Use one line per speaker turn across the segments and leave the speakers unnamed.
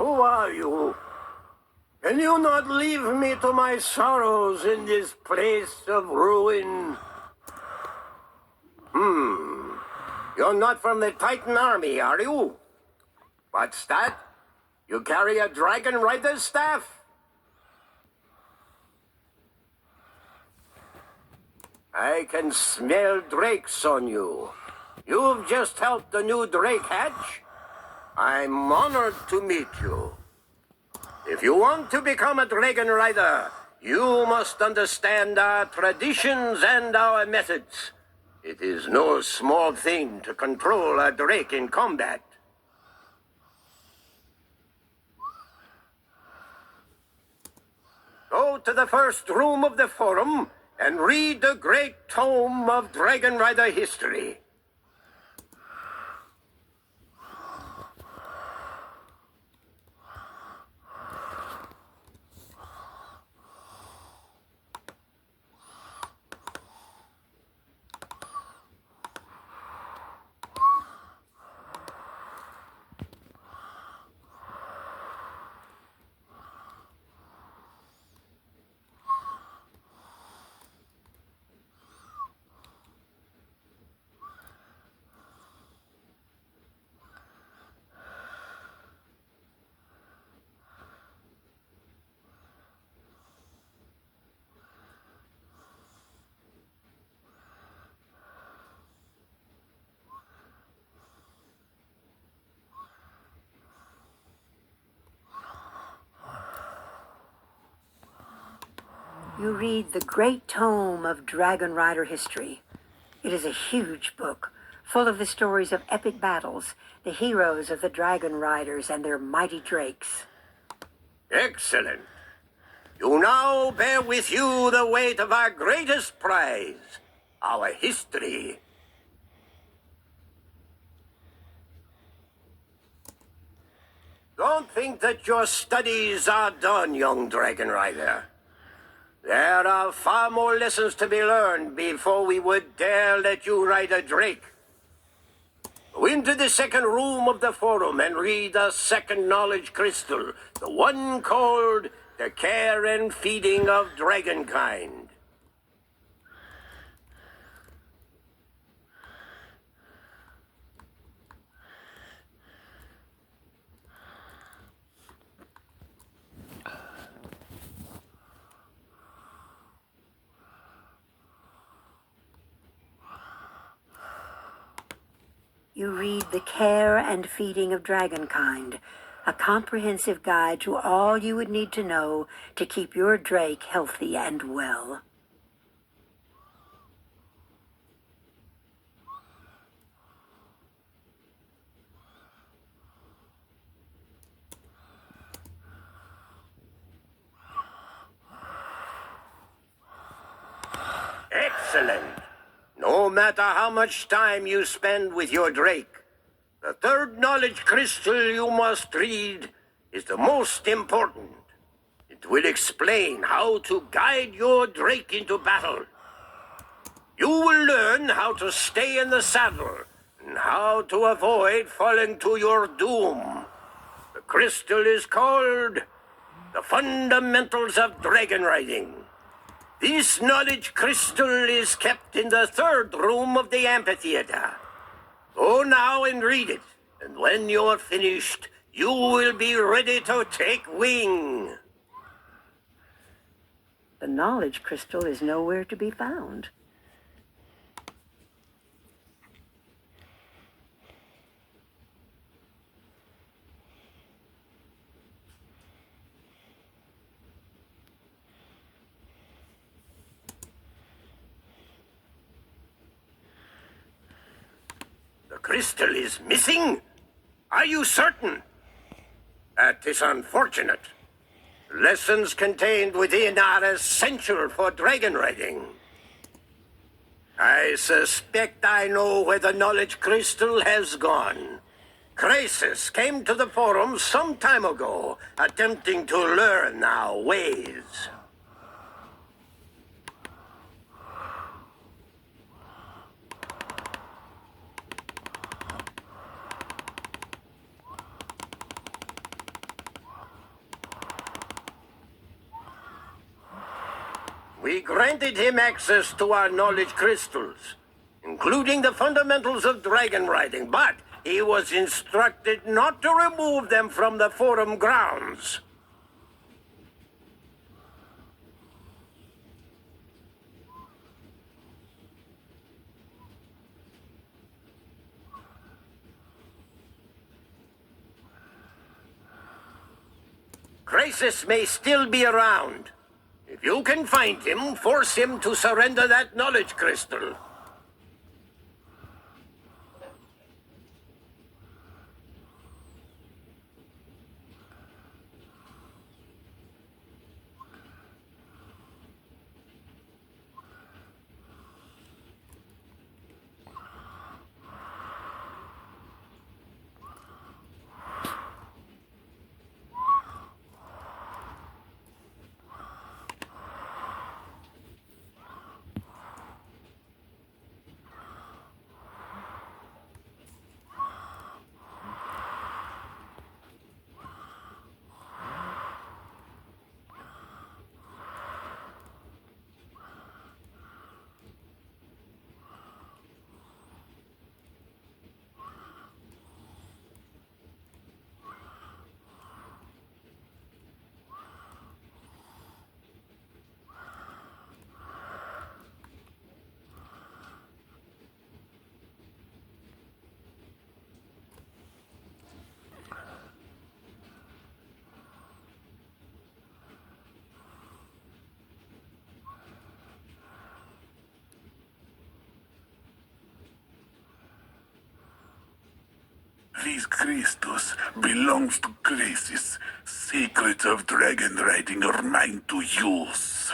Who are you? Can you not leave me to my sorrows in this place of ruin? You're not from the Titan army, are you? What's that? You carry a dragon rider's staff? I can smell drakes on you. You've just helped the new drake hatch. I'm honored to meet you. If you want to become a dragon rider, you must understand our traditions and our methods. It is no small thing to control a drake in combat. Go to the first room of the forum and read the great tome of Dragon Rider history.
You read the great tome of Dragon Rider history. It is a huge book, full of the stories of epic battles, the heroes of the Dragon Riders and their mighty drakes.
Excellent. You now bear with you the weight of our greatest prize, our history. Don't think that your studies are done, young Dragon Rider. There are far more lessons to be learned before we would dare let you ride a drake. Go into the second room of the forum and read the second knowledge crystal, the one called the care and feeding of dragonkind.
You read The Care and Feeding of Dragonkind, a comprehensive guide to all you would need to know to keep your drake healthy and well.
Excellent. No matter how much time you spend with your drake, the third knowledge crystal you must read is the most important. It will explain how to guide your drake into battle. You will learn how to stay in the saddle and how to avoid falling to your doom. The crystal is called the Fundamentals of Dragon Riding. This knowledge crystal is kept in the third room of the amphitheater. Go now and read it, and when you're finished, you will be ready to take wing.
The knowledge crystal is nowhere to be found.
The crystal is missing? Are you certain? That is unfortunate. Lessons contained within are essential for dragon riding. I suspect I know where the knowledge crystal has gone. Crisis came to the forum some time ago, attempting to learn our ways. We granted him access to our knowledge crystals, including the fundamentals of dragon riding, but he was instructed not to remove them from the forum grounds. Crisis may still be around. If you can find him, force him to surrender that knowledge crystal.
These crystals belongs to Crisis. Secrets of dragon riding are mine to use.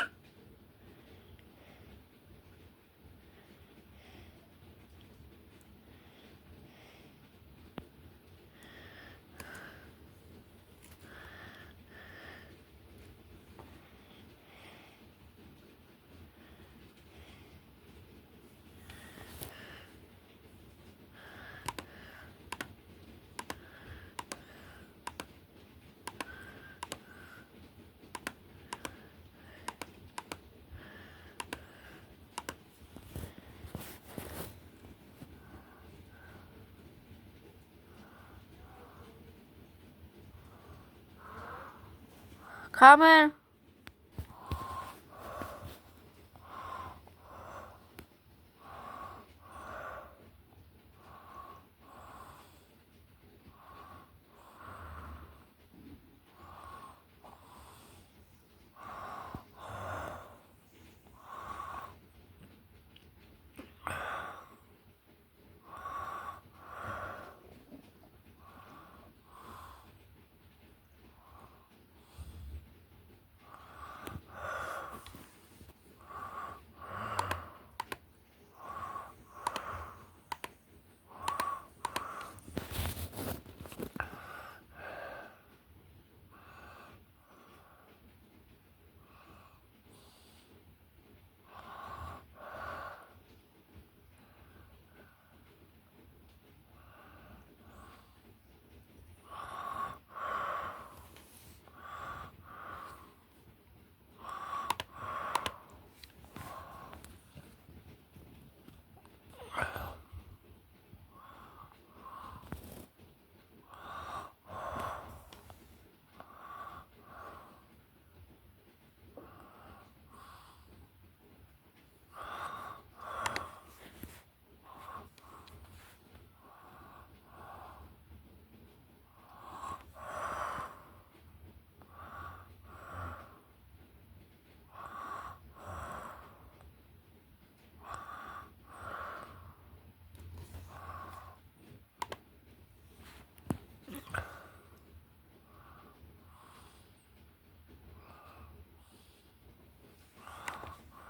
Coming.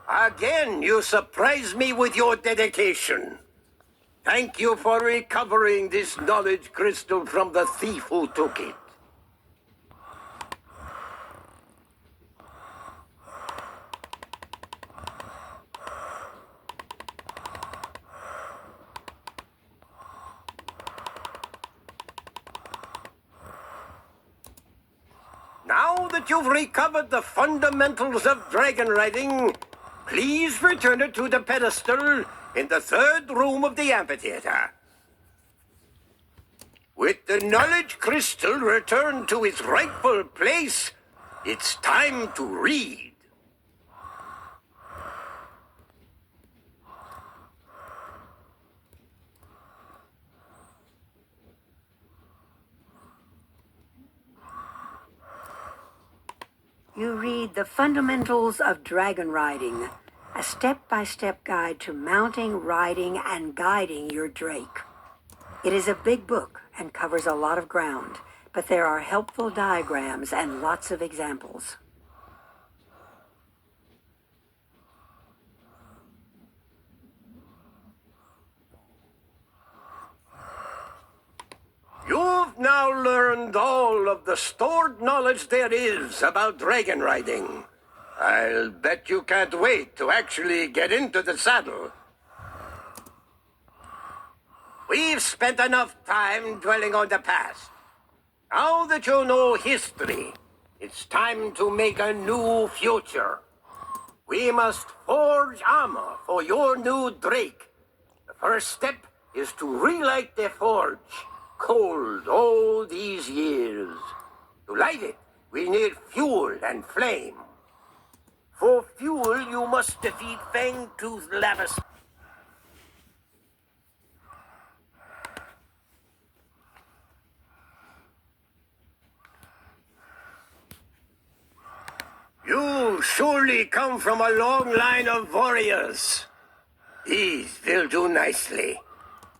Again, you surprise me with your dedication. Thank you for recovering this knowledge crystal from the thief who took it. Now that you've recovered the fundamentals of dragon riding, Please return it to the pedestal in the third room of the amphitheater. With the knowledge crystal returned to its rightful place, it's time to read.
You read The Fundamentals of Dragon Riding, a step-by-step guide to mounting, riding, and guiding your drake. It is a big book and covers a lot of ground, but there are helpful diagrams and lots of examples.
You've now learned all of the stored knowledge there is about dragon riding. I'll bet you can't wait to actually get into the saddle. We've spent enough time dwelling on the past. Now that you know history, it's time to make a new future. We must forge armor for your new drake. The first step is to relight the forge, cold all these years. To light it, we need fuel and flame. For fuel, you must defeat Fang-Tooth Lava. You surely come from a long line of warriors. These will do nicely.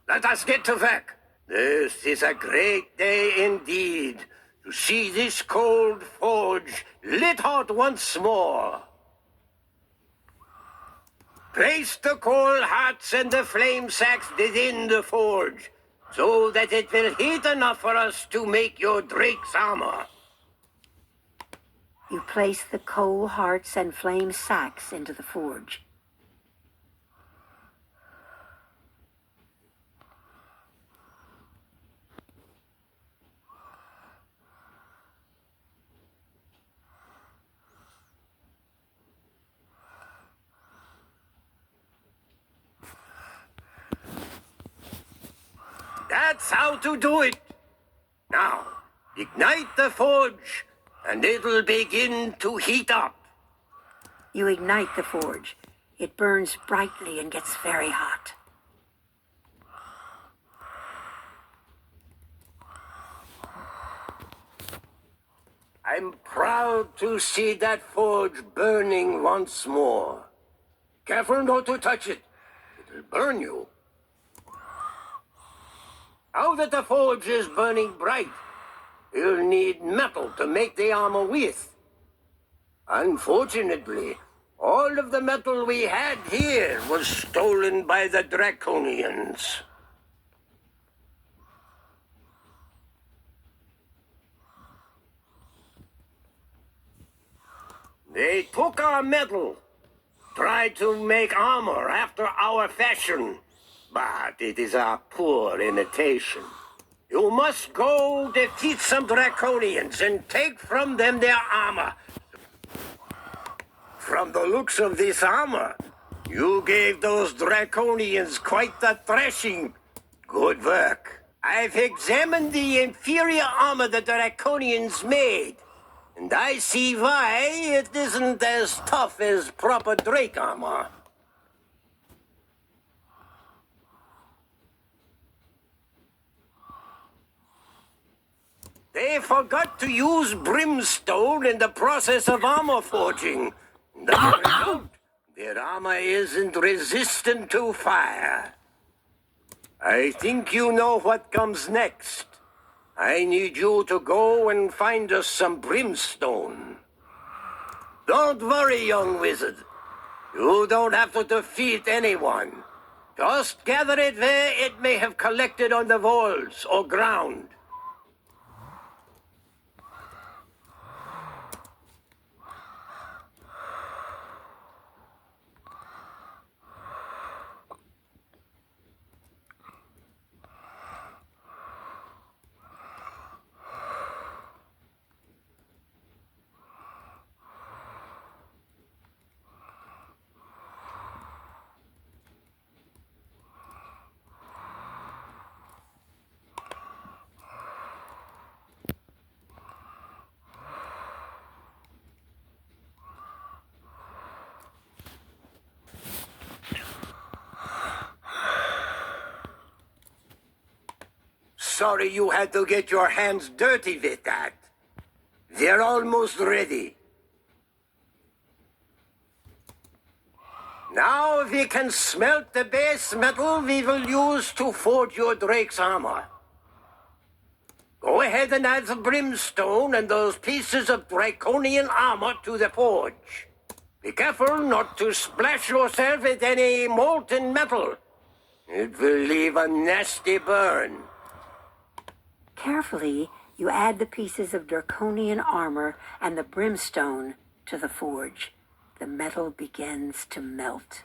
Let us get to work. This is a great day indeed to see this cold forge lit hot once more. Place the coal hearts and the flame sacks within the forge so that it will heat enough for us to make your drake's armor.
You place the coal hearts and flame sacks into the forge.
That's how to do it. Now, ignite the forge, and it'll begin to heat up.
You ignite the forge. It burns brightly and gets very hot.
I'm proud to see that forge burning once more. Careful not to touch it. It'll burn you. Now that the forge is burning bright, you'll need metal to make the armor with. Unfortunately, all of the metal we had here was stolen by the Draconians. They took our metal, tried to make armor after our fashion, but it is a poor imitation. You must go defeat some Draconians and take from them their armor. From the looks of this armor, you gave those Draconians quite the thrashing. Good work. I've examined the inferior armor the Draconians made, and I see why it isn't as tough as proper Drake armor. They forgot to use brimstone in the process of armor forging. The result, their armor isn't resistant to fire. I think you know what comes next. I need you to go and find us some brimstone. Don't worry, young wizard. You don't have to defeat anyone. Just gather it where it may have collected on the walls or ground. sorry you had to get your hands dirty with that. They're almost ready. Now we can smelt the base metal we will use to forge your Drake's armor. Go ahead and add the brimstone and those pieces of draconian armor to the forge. Be careful not to splash yourself with any molten metal. It will leave a nasty burn.
Carefully, you add the pieces of draconian armor and the brimstone to the forge. The metal begins to melt.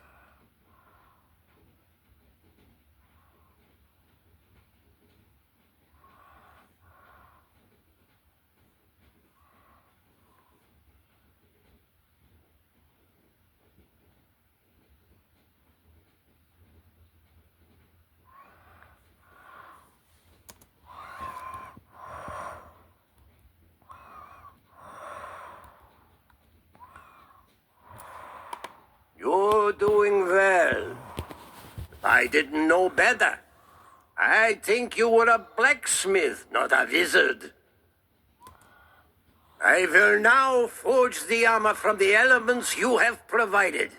You're doing well. I didn't know better. I think you were a blacksmith, not a wizard. I will now forge the armor from the elements you have provided.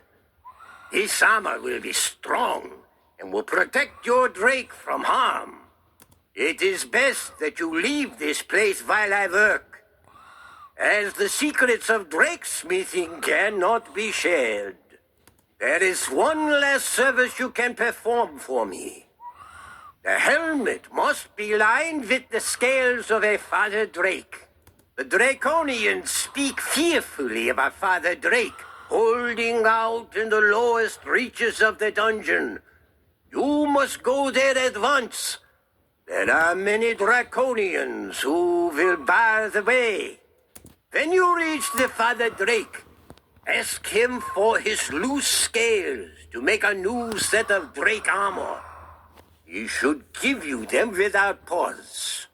This armor will be strong and will protect your Drake from harm. It is best that you leave this place while I work, as the secrets of Drake smithing cannot be shared. There is one last service you can perform for me. The helmet must be lined with the scales of a Father Drake. The Draconians speak fearfully of a Father Drake holding out in the lowest reaches of the dungeon. You must go there at once. There are many Draconians who will bar the way. When you reach the Father Drake, ask him for his loose scales to make a new set of Drake armor. He should give you them without pause.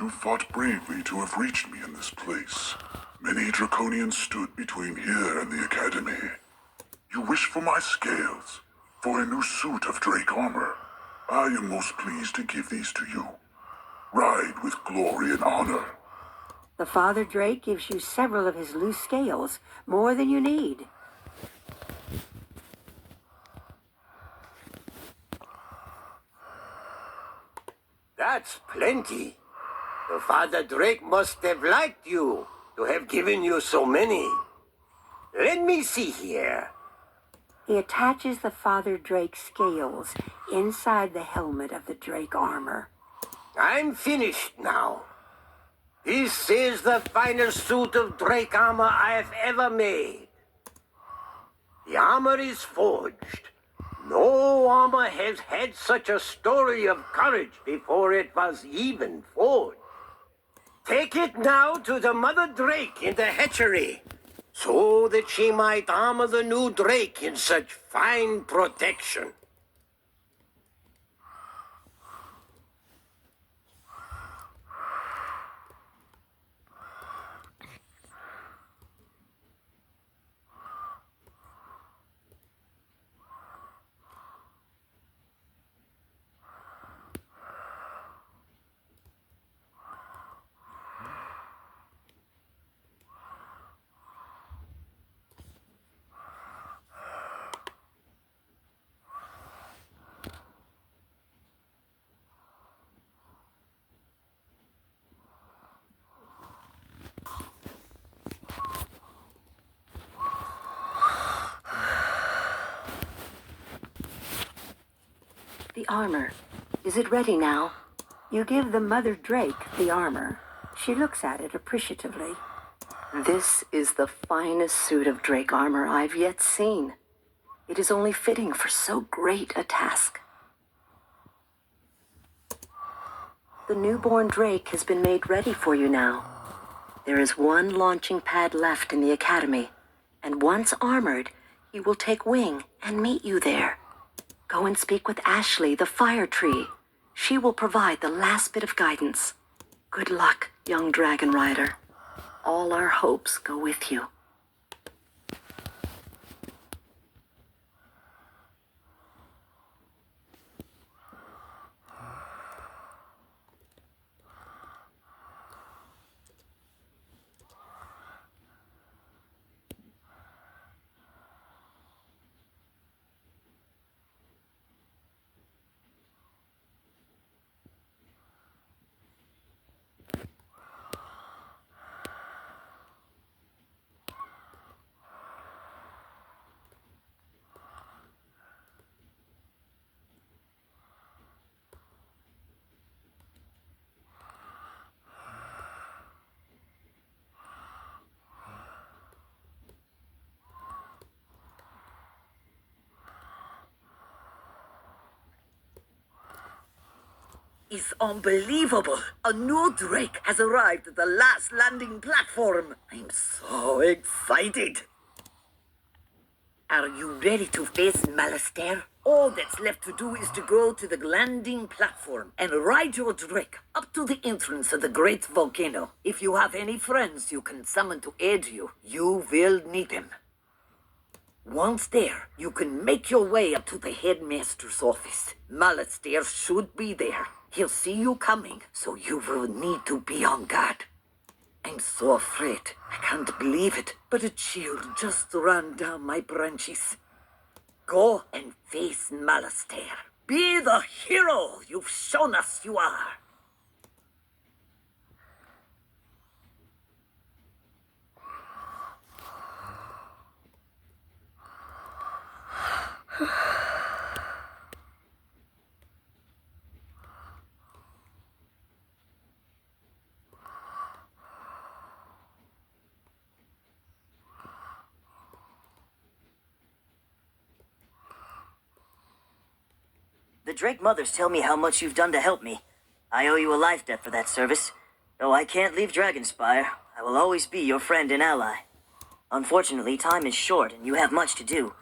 You fought bravely to have reached me in this place. Many draconians stood between here and the academy. You wish for my scales, for a new suit of drake armor. I am most pleased to give these to you. Ride with glory and honor.
The Father Drake gives you several of his loose scales, more than you need.
That's plenty. The Father Drake must have liked you to have given you so many. Let me see here.
He attaches the Father Drake scales inside the helmet of the Drake armor.
I'm finished now. This is the finest suit of Drake armor I have ever made. The armor is forged. No armor has had such a story of courage before it was even forged. Take it now to the Mother Drake in the hatchery, so that she might armor the new Drake in such fine protection.
The armor. Is it ready now? You give the Mother Drake the armor. She looks at it appreciatively. This is the finest suit of Drake armor I've yet seen. It is only fitting for so great a task. The newborn Drake has been made ready for you now. There is one launching pad left in the academy, and once armored, he will take wing and meet you there. Go and speak with Ashley, the fire tree. She will provide the last bit of guidance. Good luck, young dragon rider. All our hopes go with you.
It's unbelievable. A new Drake has arrived at the last landing platform. I'm so excited. Are you ready to face Malastair? All that's left to do is to go to the landing platform and ride your Drake up to the entrance of the great volcano. If you have any friends you can summon to aid you, you will need them. Once there, you can make your way up to the headmaster's office. Malastair should be there. He'll see you coming, so you will need to be on guard. I'm so afraid. I can't believe it, but a chill just ran down my branches. Go and face Malastair. Be the hero you've shown us you are.
The Drake mothers tell me how much you've done to help me. I owe you a life debt for that service. Though I can't leave Dragonspire, I will always be your friend and ally. Unfortunately, time is short and you have much to do.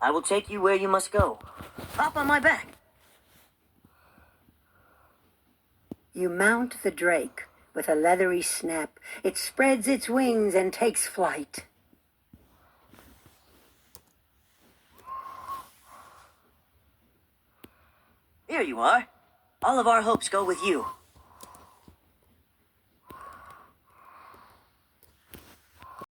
I will take you where you must go. Hop on my back.
You mount the Drake, With a leathery snap, it spreads its wings and takes flight.
Here you are. All of our hopes go with you.